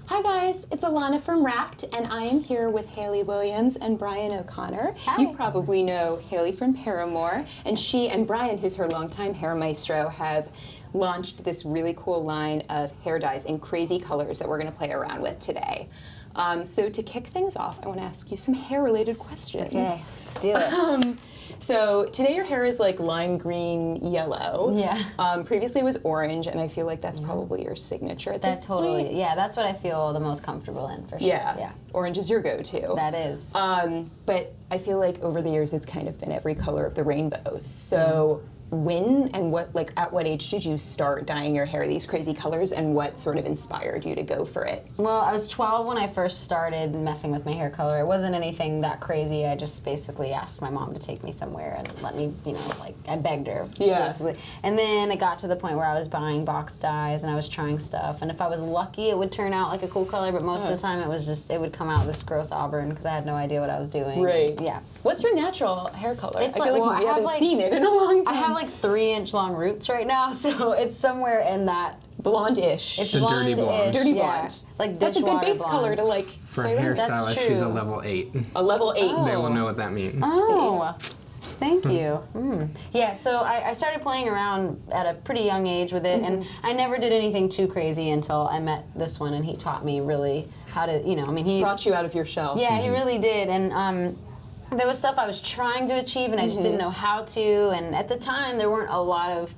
Hi guys, it's Alana from Wrapped, and I am here with Hayley Williams and Brian O'Connor. Hi. You probably know Hayley from Paramore, and she and Brian, who's her longtime hair maestro, have launched this really cool line of hair dyes in crazy colors that we're going to play around with today. So to kick things off, I want to ask you some hair-related questions. Okay, let's do it. So today your hair is like lime green yellow. Yeah. Previously it was orange, and I feel like that's probably your signature at this point. Yeah, that's what I feel the most comfortable in, for sure. Yeah. Orange is your go-to. That is. But I feel like over the years it's kind of been every color of the rainbow. So when and at what age did you start dyeing your hair these crazy colors, and what sort of inspired you to go for it? Well, I was 12 when I first started messing with my hair color. It wasn't anything that crazy. I just basically asked my mom to take me somewhere and let me, I begged her. Yeah. Basically. And then it got to the point where I was buying box dyes and I was trying stuff. And if I was lucky, it would turn out like a cool color, but most of the time it would come out this gross auburn because I had no idea what I was doing. Right. Yeah. What's your natural hair color? It's I feel like we haven't seen it in a long time. I have like 3-inch long roots right now, so it's somewhere in that blonde-ish. It's a dirty blonde. Dirty yeah. blonde. Like that's a good base blonde. color to like For a play around. hairstylist, That's she's a true. level 8. A level 8. Oh. They will know what that means. Oh, thank you. Yeah, so I started playing around at a pretty young age with it, and I never did anything too crazy until I met this one, and he taught me really how to, he Brought you out of your shell. Yeah, he really did, and there was stuff I was trying to achieve, and I just didn't know how to, and at the time there weren't a lot of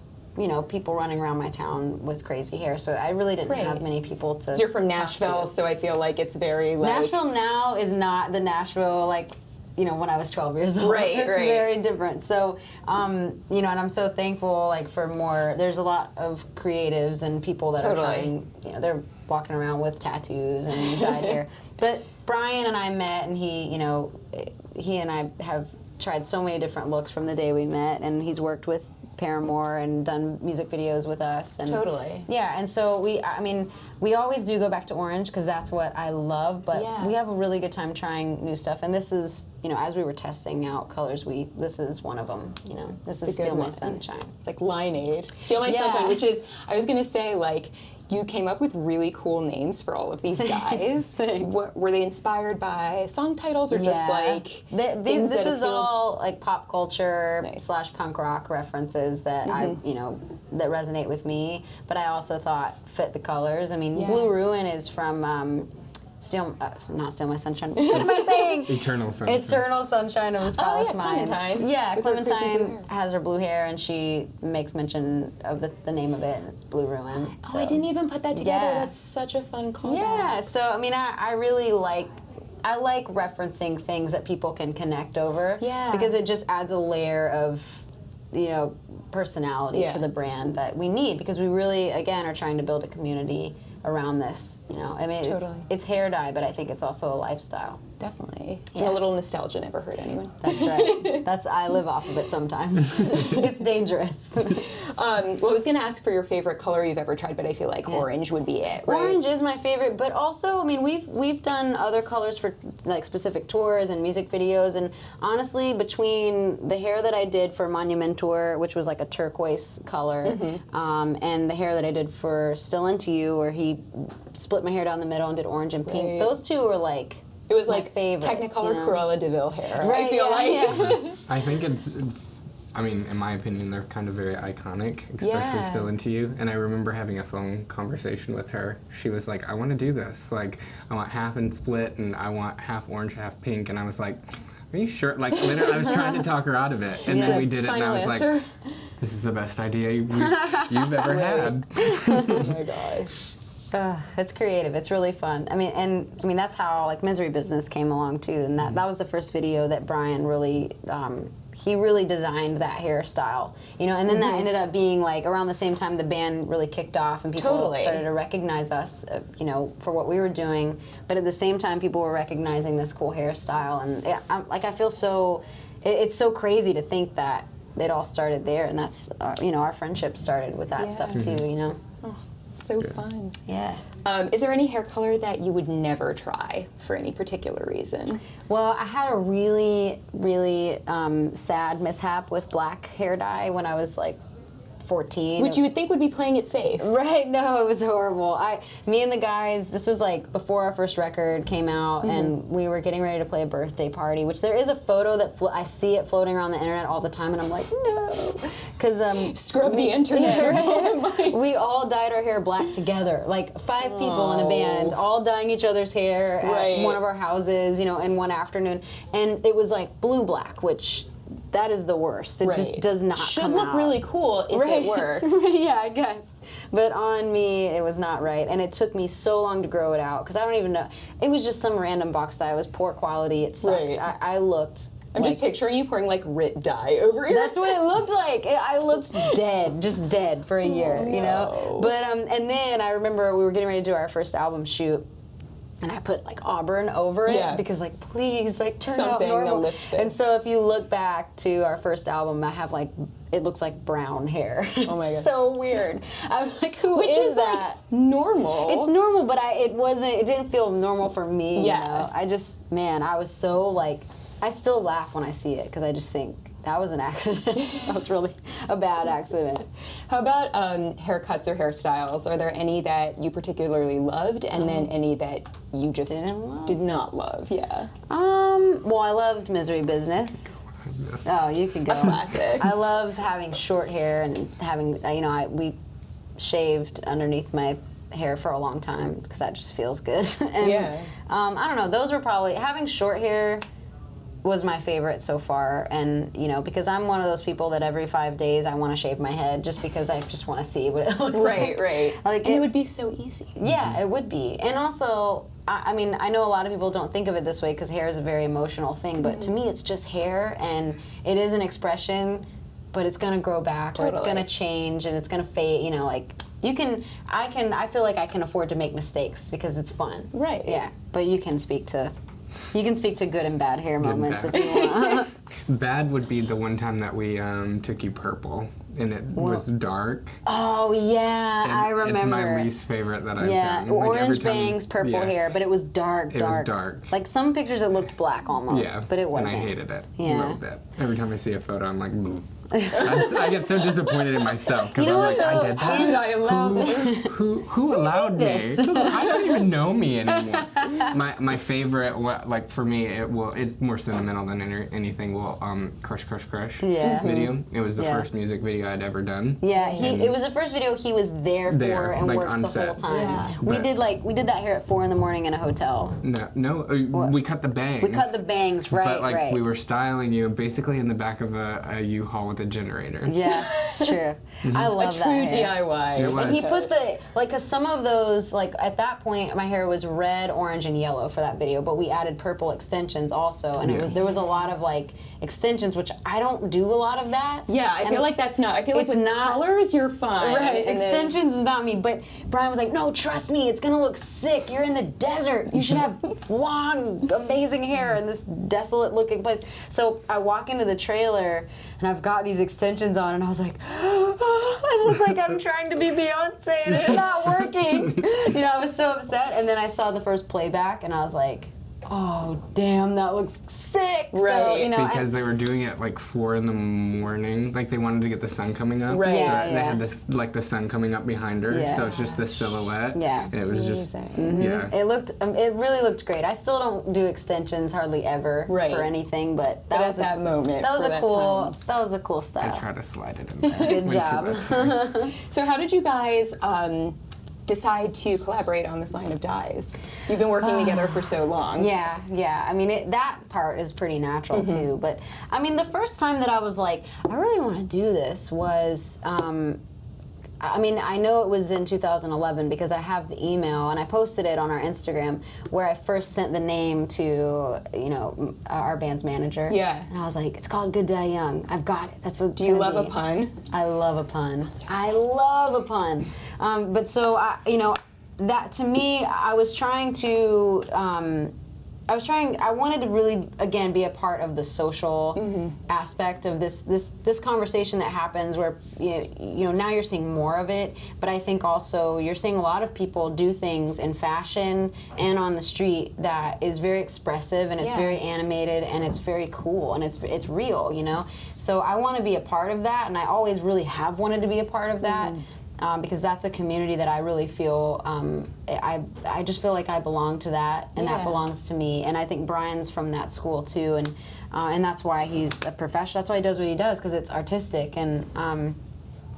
people running around my town with crazy hair, so I really didn't have many people to. So you're from talk Nashville, to. so I feel like it's very like Nashville now is not the Nashville when I was 12 years old. Right, it's right. very different. So, and I'm so thankful for more. There's a lot of creatives and people that are trying. They're walking around with tattoos and dyed hair. But Brian and I met, and he and I have tried so many different looks from the day we met, and he's worked with Paramore and done music videos with us. And yeah, and so we always do go back to orange because that's what I love, but we have a really good time trying new stuff, and this is, as we were testing out colors, this is one of them, this is Steal My Sunshine. It's like Limeade. Steal My Sunshine, which is, I was going to say, you came up with really cool names for all of these guys. Were they inspired by song titles or just this is all like pop culture / punk rock references that that resonate with me, but I also thought fit the colors. Blue Ruin is from not Steal My Sunshine. What am I saying? Eternal Sunshine. Eternal Sunshine of His Spotless Mind. Clementine. Yeah, With her Clementine has her blue hair, and she makes mention of the name of it, and it's Blue Ruin. Oh, I didn't even put that together. Yeah. That's such a fun callback. Yeah, so I really like referencing things that people can connect over. Yeah. Because it just adds a layer of personality to the brand that we need, because we really, again, are trying to build a community around this. It's hair dye, but I think it's also a lifestyle. Definitely. Yeah. And a little nostalgia never hurt anyone. That's right. I live off of it sometimes. It's dangerous. Well, I was going to ask for your favorite color you've ever tried, but I feel like orange would be it, right? Orange is my favorite, but also, we've done other colors for specific tours and music videos, and honestly, between the hair that I did for Monument Tour, which was like a turquoise color, and the hair that I did for Still Into You, where he split my hair down the middle and did orange and pink, those two were it was like favorites, Technicolor Cruella de Vil hair. Right, I feel yeah. I think it's, in my opinion, they're kind of very iconic, especially Still Into You. And I remember having a phone conversation with her. She was like, I want to do this. I want half and split, and I want half orange, half pink. And I was like, are you sure? Literally, I was trying to talk her out of it. And then we did it, and I was like, this is the best idea you've ever had. Oh my gosh. It's creative. It's really fun. That's how Misery Business came along too, and that was the first video that Brian really he really designed that hairstyle, and then that ended up being around the same time the band really kicked off and people started to recognize us, for what we were doing, but at the same time people were recognizing this cool hairstyle, and I feel so. It's so crazy to think that it all started there, and that's our friendship started with that stuff too, So fun. Yeah. Is there any hair color that you would never try for any particular reason? Well, I had a really, really sad mishap with black hair dye when I was 14. Which you would think would be playing it safe. Right? No, it was horrible. Me and the guys, this was like before our first record came out, and we were getting ready to play a birthday party, which there is a photo that I see it floating around the internet all the time, and I'm like, no. Because scrub the internet. Right? We all dyed our hair black together, like 5 people in a band, all dyeing each other's hair at one of our houses, in one afternoon. And it was like blue-black, which that is the worst. It just does not Should look really cool if it works. Yeah, I guess. But on me, it was not right. And it took me so long to grow it out, because I don't even know. It was just some random box dye. It was poor quality. It sucked. Right. I looked... I'm just picturing you pouring like RIT dye over your... That's what it looked like. I looked dead, just dead for a year, But and then I remember we were getting ready to do our first album shoot, and I put like auburn over it because like, please, like turn out normal. Lift it. And so if you look back to our first album, I have like, it looks like brown hair. Oh my god, so weird. I'm like, who is that? Like normal. It's normal, but it didn't feel normal for me. Yeah. I just, man, I was so like, I still laugh when I see it, because I just think that was an accident. That was really a bad accident. How about haircuts or hairstyles? Are there any that you particularly loved, and then any that you just did not love? Yeah. Well, I loved Misery Business. Oh, you could go. A classic. I loved having short hair and having, we shaved underneath my hair for a long time, because that just feels good. And, I don't know. Those were probably, having short hair was my favorite so far, and because I'm one of those people that every 5 days I want to shave my head, just because I just want to see what it looks like. Right. Like and it would be so easy. Yeah, it would be. And also, I mean, I know a lot of people don't think of it this way, because hair is a very emotional thing, but to me it's just hair, and it is an expression, but it's going to grow back, or it's going to change, and it's going to fade, like... I feel like I can afford to make mistakes, because it's fun. Right. Yeah, but you can speak to good and bad hair moments if you want. Bad would be the one time that we took you purple, and it was dark. Oh yeah, And I remember. It's my least favorite that I've done. Yeah, Like, orange bangs, purple hair, but it was dark. It was dark. Like some pictures, it looked black almost, Yeah, but it wasn't. and I hated it a Yeah. little bit. Every time I see a photo, I'm like, boo. I get so disappointed in myself, because You know I'm what, like, though? I did that. How did I allow this? Who allowed me? this? I don't even know me anymore. My favorite, like for me, it's more sentimental than anything. Crush Crush Crush video. It was the first music video I'd ever done. Yeah, it was the first video he was there for and like, worked on the set. whole time. Yeah. We did that hair at 4 in the morning in a hotel. No, we cut the bangs. We cut the bangs, right? But right. we were styling you basically in the back of a U-Haul with a generator. Yeah, it's true. I love A that true hair. DIY. It was. And he put cause some of those, like at that point, my hair was red, orange, and yellow for that video, but we added purple extensions also, and there was a lot of like extensions, which I don't do a lot of that. Yeah, I feel like that's not. I feel like it's with not- colors, you're fine. Right, and then- extensions is not me, but Brian was like, no, trust me, it's gonna look sick. You're in the desert. You should have long, amazing hair in this desolate looking place. So I walk into the trailer, and I've got these extensions on, and I was like, I look like I'm trying to be Beyonce, and it's not working. I was so upset, and then I saw the first playback, and I was like, oh, damn, that looks sick. Right. So, Because they were doing it like 4 in the morning. Like they wanted to get the sun coming up. Right. So Yeah, they had this like the sun coming up behind her. Yeah. So it's just this silhouette. Yeah. And it was just Amazing. yeah. It really looked great. I still don't do extensions hardly ever Right. for anything, but that But was at that moment, that was for a that cool time. that was a cool I style. try to slide it in there. Good when she job. lets me. So how did you guys decide to collaborate on this line of dyes? You've been working together for so long. Yeah. I mean, that part is pretty natural too. But I mean, the first time that I was like, I really want to do this was, I mean, I know it was in 2011 because I have the email and I posted it on our Instagram where I first sent the name to, our band's manager. Yeah. And I was like, it's called goodDYEyoung. I've got it. That's what. Do you love a pun? I love a pun. I love a pun. But so, that to me, I was trying to I wanted to really, again, be a part of the social aspect of this conversation that happens where, you know, now you're seeing more of it, but I think also you're seeing a lot of people do things in fashion and on the street that is very expressive, and it's very animated, and it's very cool, and it's real, you know? So I want to be a part of that, and I always really have wanted to be a part of that. Because that's a community that I really feel, I just feel like I belong to that, and that belongs to me. And I think Brian's from that school too, and that's why he's a professional. That's why he does what he does, because it's artistic. And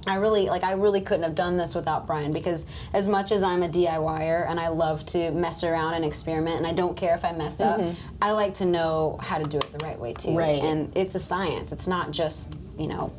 I really couldn't have done this without Brian, because as much as I'm a DIYer and I love to mess around and experiment, and I don't care if I mess up, I like to know how to do it the right way too. Right. And it's a science. It's not just, you know,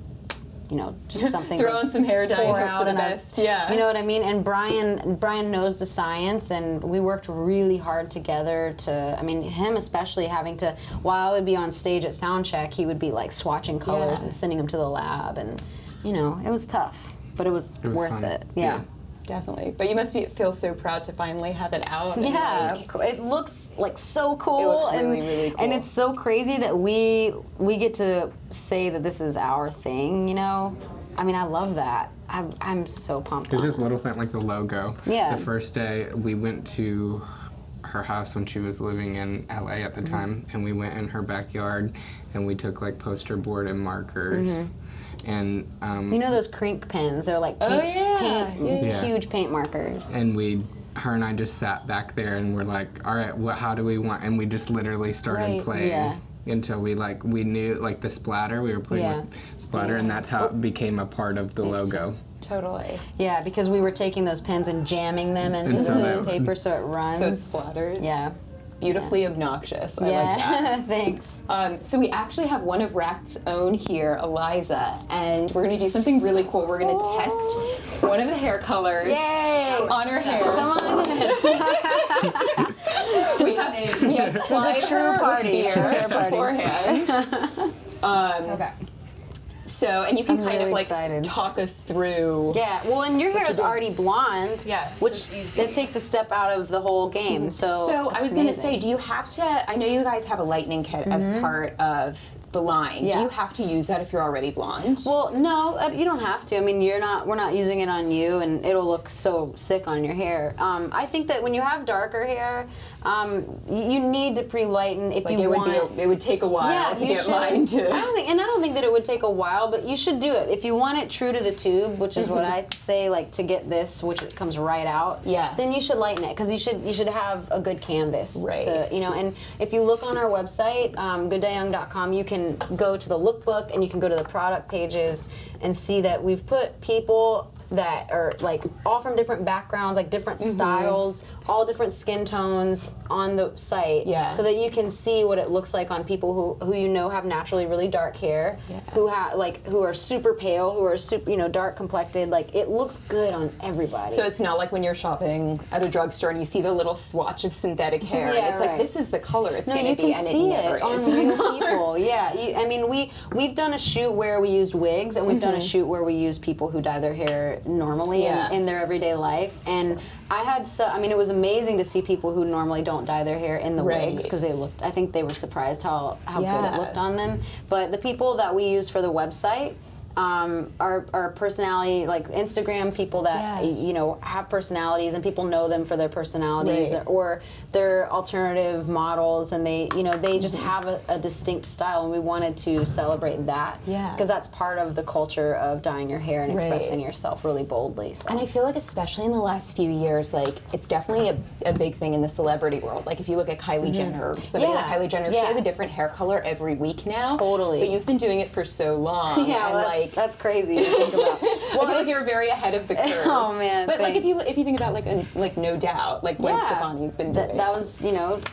just something. Throw on some hair dye and hope for the and best. Yeah. You know what I mean? And Brian knows the science, and we worked really hard together to, I mean, him especially having to, while I would be on stage at sound check, he would be like swatching colors and sending them to the lab, and, you know, it was tough, but it was worth fun. it. Yeah. Definitely. But you must feel so proud to finally have it out. And Yeah, it looks like so cool. It looks really, really cool. And it's so crazy that we get to say that this is our thing, you know? I mean, I love that. I'm so pumped. There's on just little things like the logo. Yeah. The first day we went to her house when she was living in LA at the time, and we went in her backyard and we took like poster board and markers. And You know those crink pens? They're like huge paint markers. and her and I just sat back there and we're like, all right, how do we want? And we just literally started playing until we knew like the splatter. We were playing with splatter, and that's how it became a part of the logo. Totally. Yeah, because we were taking those pens and jamming them into And so the paper so it runs. So it's splattered. Yeah. Beautifully obnoxious. I like that. Thanks. So we actually have one of Ract's own here, Eliza, and we're going to do something really cool. We're going to test one of the hair colors on her hair. Come on in. we have applied her party. here beforehand. Okay. So, and you can kind of really like excited. talk us through. Yeah, well, and your hair is already blonde, Yeah, so which it's easy. it takes a step out of the whole game. So I was going to say, do you have to? I know you guys have a lightening kit as part of the line. Yeah. Do you have to use that if you're already blonde? Well, no, you don't have to. I mean, we're not using it on you, and it'll look so sick on your hair. I think that when you have darker hair, you need to pre-lighten if like you want. it would take a while to get mine to. I don't think that it would take a while, but you should do it if you want it true to the tube, which is what I say. Like to get this, which it comes right out. Yeah. Then you should lighten it, because you should have a good canvas. Right. To, you know, and if you look on our website, goodDYEyoung.com, you can go to the lookbook and you can go to the product pages and see that we've put people that are like all from different backgrounds, like different styles, all different skin tones on the site, so that you can see what it looks like on people who you know have naturally really dark hair, who are super pale, who are super dark complected. Like it looks good on everybody. So it's not like when you're shopping at a drugstore and you see the little swatch of synthetic hair. Yeah, it's like this is the color it's going to be, and it never is. On real people. Yeah, I mean we've done a shoot where we used wigs, and we've done a shoot where we use people who dye their hair normally in their everyday life, and it was amazing to see people who normally don't dye their hair in the wigs, because I think they were surprised how good it looked on them. But the people that we use for the website are personality, like Instagram people that have personalities, and people know them for their personalities, or they're alternative models, and they just have a distinct style, and we wanted to celebrate that, because that's part of the culture of dyeing your hair and expressing yourself really boldly. So. And I feel like especially in the last few years, like it's definitely a big thing in the celebrity world. Like if you look at Kylie Jenner, somebody like Kylie Jenner, she has a different hair color every week now. Totally. But you've been doing it for so long. And that's crazy to think about. Well, I feel like you're very ahead of the curve. Oh man! But thanks. like if you think about like No Doubt, like Gwen Stefani's been doing. That was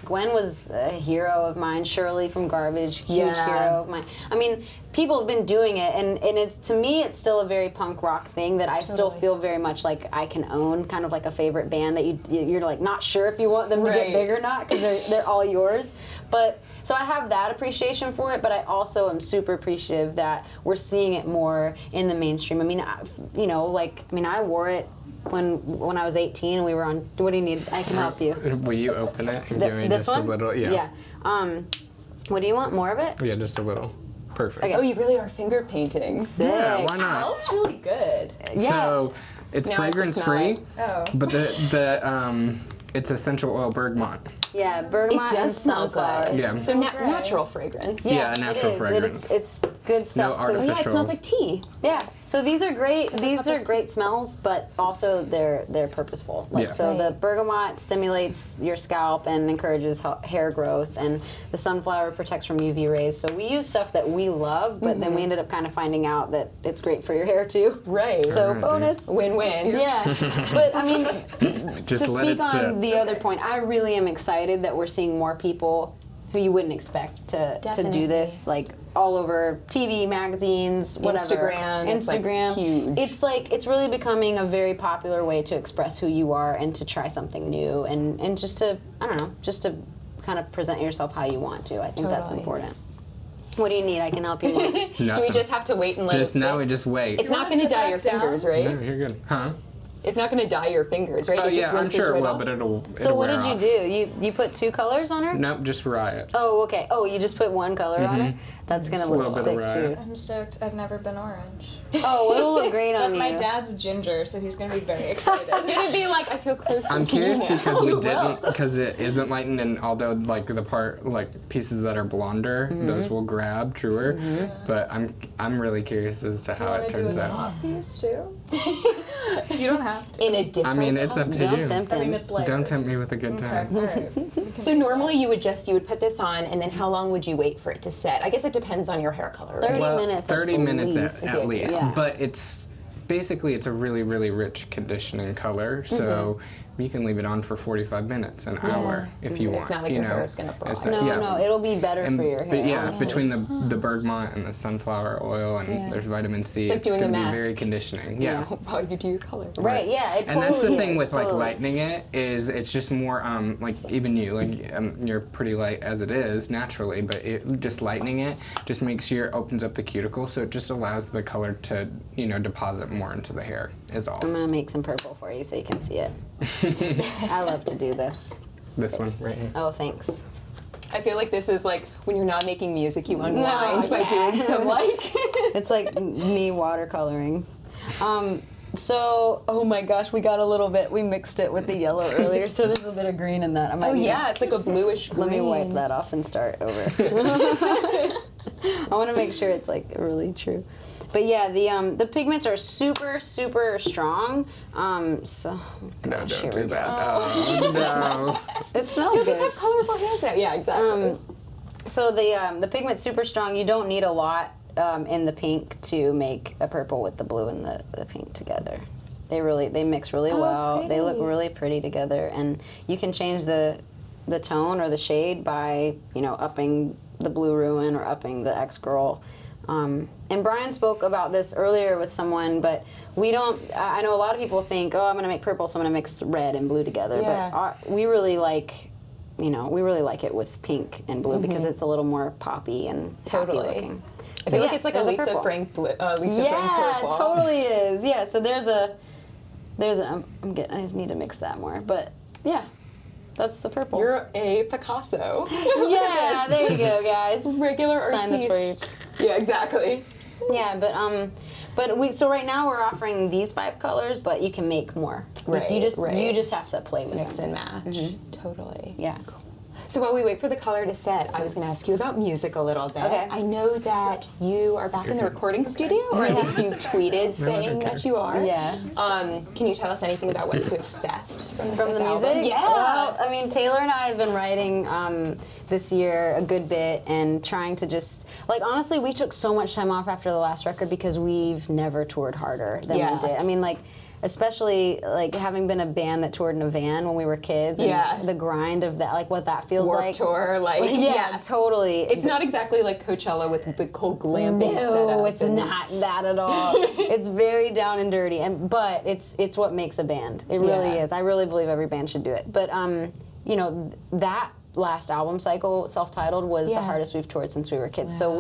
Gwen was a hero of mine. Shirley from Garbage, huge hero of mine. I mean, people have been doing it, and it's, to me, it's still a very punk rock thing that I still feel very much like I can own, kind of like a favorite band that you're like not sure if you want them to get big or not, because they're all yours. But so I have that appreciation for it, but I also am super appreciative that we're seeing it more in the mainstream. I mean, I wore it when I was 18 and we were on. What do you need? I can help you. Will you open it and give me This just one? a little? Yeah. Yeah. What do you want? More of it? Yeah, just a little. Perfect. Okay. Oh, you really are finger painting. Sick. Yeah, why not? Smells really good. Yeah. So it's Now I have to fragrance smell free, it. Oh. but it's essential oil bergamot. Yeah, bergamot It does and smell sunflower. good. Yeah. So Great. natural fragrance. Yeah, natural it is. fragrance. It's good stuff. 'cause- Oh yeah, it artificial. smells like tea. Yeah. So these are great. These are great smells, but also they're purposeful. Like Yeah. so, the Right. bergamot stimulates your scalp and encourages hair growth, and the sunflower protects from UV rays. So we use stuff that we love, but then we ended up kind of finding out that it's great for your hair too. Right. So Right, bonus. Win-win. Yeah, but I mean, Just to let speak it on sit. the other point, I really am excited that we're seeing more people who you wouldn't expect to Definitely. do this, like all over TV, magazines, whatever. Instagram, it's, like, huge. It's really becoming a very popular way to express who you are and to try something new and just to, I don't know, just to kind of present yourself how you want to. I think that's Totally. important. What do you need? I can help you. Do we Nothing. just have to wait and let Just it now sit? we just wait. It's not wanna going to sit dye your back down? fingers, right? No, you're good. Huh? It's not going to dye your fingers, right? Oh It just yeah, I'm rinses sure it right will, off. but it'll. So what did you do? You put 2 colors on her? Nope, just riot. Oh, okay. Oh, you just put 1 color on her? That's gonna Just a look little bit sick of too. riot. I'm stoked. I've never been orange. Oh, it'll look great on But you. my dad's ginger, so he's gonna be very excited. You're going to be like, I feel closer I'm to you curious now. because we Well. didn't, because it isn't lightened, and although like the part, like pieces that are blonder, those will grab truer. But I'm really curious as to Do you how want it to do a turns out. top piece too? You don't have to. In a different I mean, it's color. up to Don't you. tempt I mean, him. it's like. Don't tempt me with a good Okay, time. all right. We can So do normally you would put this on, and then how long would you wait for it to set? I guess it depends on your hair color. Right? 30 Well, minutes. 30 at minutes least. Is the at idea. least. Yeah. But it's basically it's a really, really rich conditioning color. So you can leave it on for 45 minutes, an hour if you want. It's not like you your know. hair is gonna fry. It's No, yeah. no, it'll be better And- for your but hair. yeah, honestly. between the bergamot and the sunflower oil, and Yeah. there's vitamin C, It's like doing going a to be mask. very conditioning. Yeah. While you do your color. Right, yeah, it And that's the totally thing is, with like totally. lightening it is it's just more like even you like you're pretty light as it is naturally, but it just lightening it just makes opens up the cuticle, so it just allows the color to deposit more into the hair is all. I'm gonna make some purple for you so you can see it. I love to do this. This one right here. Oh, thanks. I feel like this is like when you're not making music, you unwind by yeah. doing some like. It's like me watercoloring. So, oh my gosh, we got a little bit, we mixed it with the yellow earlier, so there's a bit of green in that. I might Oh need to- yeah, it's like a bluish green. Let me wipe that off and start over. I want to make sure it's like really true. But yeah, the pigments are super, super strong. So, No, gosh, don't here do we that. go. Oh, no. It smells You'll good. just have colorful hands now. Yeah, exactly. So the pigment's super strong. You don't need a lot in the pink to make a purple with the blue and the pink together. They mix really well. They look pretty. really pretty together, and you can change the tone or the shade by upping the Blue Ruin or upping the X Girl. And Brian spoke about this earlier with someone, but we don't. I know a lot of people think, oh, I'm going to make purple, so I'm going to mix red and blue together. Yeah. But we really like. We really like it with pink and blue because it's a little more poppy and happy Totally. looking. I feel So like yeah, it's like a there's Lisa purple. Frank Lisa Frank Yeah, purple. it totally is. Yeah, so there's a. I just need to mix that more, but yeah, that's the purple. You're a Picasso. yeah, there you go, guys. Regular Sign this artiste. for you. Yeah, exactly. Yeah, but so right now we're offering these 5 colors, but you can make more. Right, You just right. have to play with Mix them. and match. Totally. Yeah. So while we wait for the color to set, I was going to ask you about music a little bit. Okay. I know that you are back in the recording studio, or at least you tweeted saying that you are. Yeah. Can you tell us anything about what to expect from From the fifth music? album? Yeah. Well, I mean, Taylor and I have been writing this year a good bit and trying to just, like, honestly, we took so much time off after the last record because we've never toured harder than Yeah. we did. I mean, like, especially, like, having been a band that toured in a van when we were kids. And Yeah. the grind of that, like, what that feels Warped like. tour, like, Yeah, totally. It's not exactly like Coachella with the whole glamping setup. No, it's and- not that at all. It's very down and dirty, but it's what makes a band. It really Yeah. is. I really believe every band should do it. But that last album cycle, self-titled, was the hardest we've toured since we were kids. So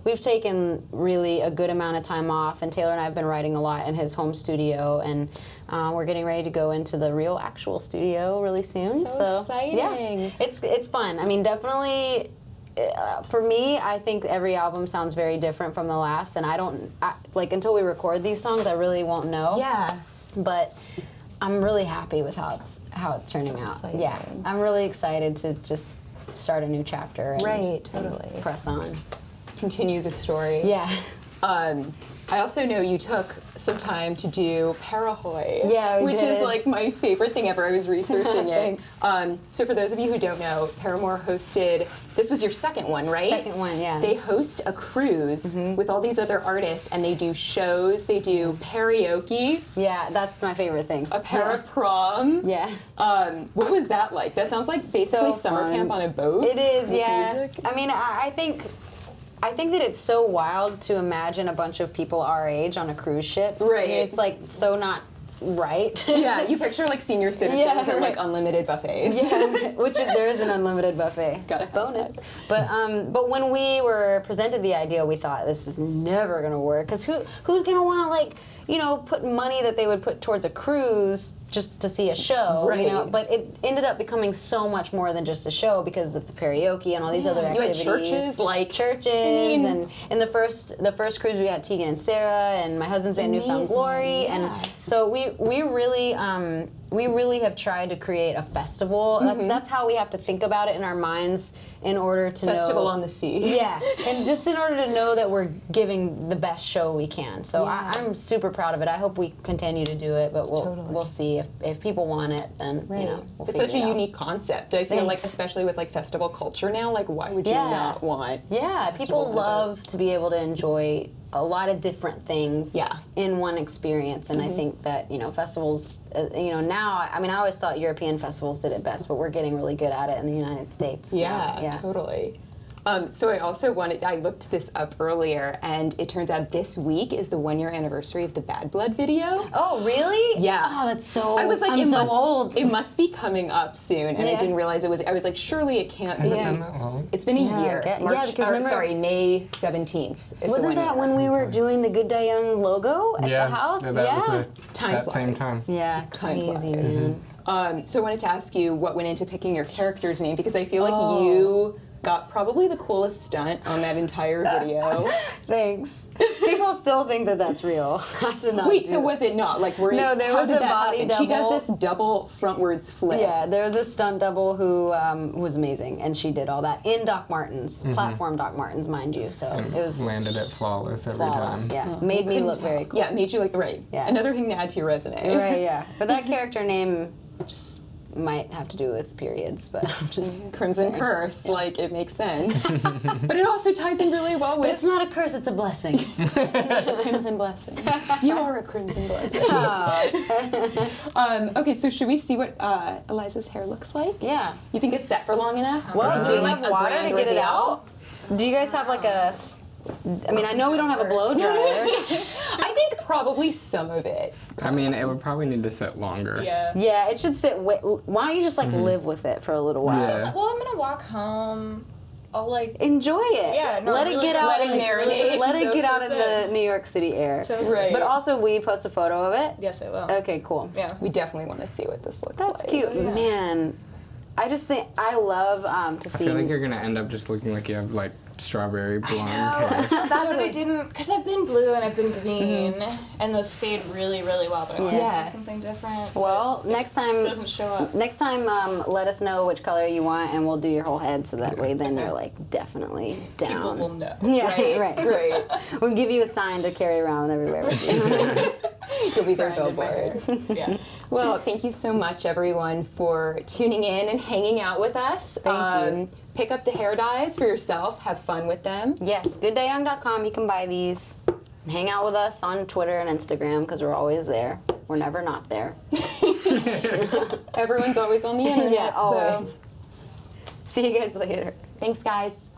we've taken really a good amount of time off, and Taylor and I have been writing a lot in his home studio, and we're getting ready to go into the real actual studio really soon. So exciting. Yeah, it's fun. I mean, definitely. For me, I think every album sounds very different from the last, and like until we record these songs, I really won't know. Yeah. But I'm really happy with how it's turning out. Exciting. Yeah, I'm really excited to just start a new chapter and Totally. press on. Continue the story. Yeah. I also know you took some time to do Parahoy, Yeah, we which did. is like my favorite thing ever. I was researching it. Thanks. So for those of you who don't know, Paramore hosted, this was your second one, right? Second one, yeah. They host a cruise with all these other artists, and they do shows, they do karaoke, Yeah, that's my favorite thing. a para-prom. Yeah. What was that like? That sounds like basically So summer fun. camp on a boat. It is, with yeah. music. I mean, I think that it's so wild to imagine a bunch of people our age on a cruise ship. Right. I mean, it's like so not right. Yeah, you picture like senior citizens Yeah, and like right. unlimited buffets. Yeah, there is an unlimited buffet. Gotta have Bonus. that. But when we were presented the idea, we thought this is never gonna work, because who's gonna want to, like, you know, put money that they would put towards a cruise just to see a show, Right. you know? But it ended up becoming so much more than just a show because of the karaoke and all these other You had activities. churches, like, churches, mean- and in the first cruise we had Tegan and Sarah and my husband's band Newfound Amazing, Glory, yeah. and so we really have tried to create a festival. That's how we have to think about it in our minds in order to Festival know. on the Sea. Yeah, and just in order to know that we're giving the best show we can. So Yeah. I'm super proud of it. I hope we continue to do it, but Totally. we'll see if people want it. Then you know, we'll It's figure such a it out. unique concept. I feel like, Thanks. especially with like festival culture now, like why would you Yeah. not want? Yeah, festival people love to be able to enjoy a lot of different things Yeah. in one experience, and I think that, you know, festivals, you know, now, I mean, I always thought European festivals did it best, but we're getting really good at it in the United States. Yeah, totally. So I also I looked this up earlier, and it turns out this week is the 1-year anniversary of the Bad Blood video. Oh, really? Yeah. Oh, that's so. I was like, I'm it so must, old. It must be coming up soon, and I Yeah. didn't realize it was. I was like, surely it can't be. Has it been that long? It's been a year. yeah, March, because or, remember- sorry, May 17th. Is Wasn't the that 1 when year. we were doing the goodDYEyoung logo at the house? Yeah, that was Time that same flies. time. Yeah, Time crazy, flies. man. So I wanted to ask you what went into picking your character's name, because I feel like Oh. you got probably the coolest stunt on that entire video. Thanks. People still think that that's real. I did not Wait, do so that. was it not? Like, were No, there how was did a that body happen? She double. does this double frontwards flip. Yeah, there was a stunt double who was amazing, and she did all that in Doc Martens, platform Doc Martens, mind you. So it was Landed it flawless every flawless. time. Yeah, made me look very cool. Yeah, it made you like, right. Yeah. Another thing to add to your resume. Right, yeah. But that character name just might have to do with periods, but I'm just Crimson saying. Curse, like, it makes sense. But it also ties in really well But with it's not a curse; it's a blessing. Crimson Blessing. You are a Crimson Blessing. Aw. Okay, so should we see what Eliza's hair looks like? Yeah. You think it's set for long enough? Well, do you Doing, have like, a water grand to get it reveal? out? Do you guys have like a? I mean, I know we don't have a blow dryer. I think probably some of it. I mean, it would probably need to sit longer. Yeah. Yeah, it should sit. Why don't you just like live with it for a little while? Yeah. Well, I'm gonna walk home. I'll like. Enjoy it. Yeah, no, let it really get good. out. Let it in- marinate. Let it So get out in close the New York City air. Totally. Right. But also, will you post a photo of it? Yes, I will. Okay, cool. Yeah. We definitely want to see what this looks That's like. cute, Yeah. man. I just think I love to I see. feel like you're gonna end up just looking like you have like strawberry blonde hair. That I didn't, because I've been blue and I've been green, and those fade really, really well. But I wanted Yeah. to do something different. Well, next it time. doesn't show up. Next time, let us know which color you want, and we'll do your whole head, so that way then you're like definitely down. People will know. Yeah, Right, right. We'll give you a sign to carry around everywhere with you. You'll be their Brand in my billboard. hair. Yeah. Well, thank you so much, everyone, for tuning in and hanging out with us. Thank you. Pick up the hair dyes for yourself. Have fun with them. Yes, goodDYEyoung.com. You can buy these. And hang out with us on Twitter and Instagram because we're always there. We're never not there. Everyone's always on the internet. Yeah, always. So. See you guys later. Thanks, guys.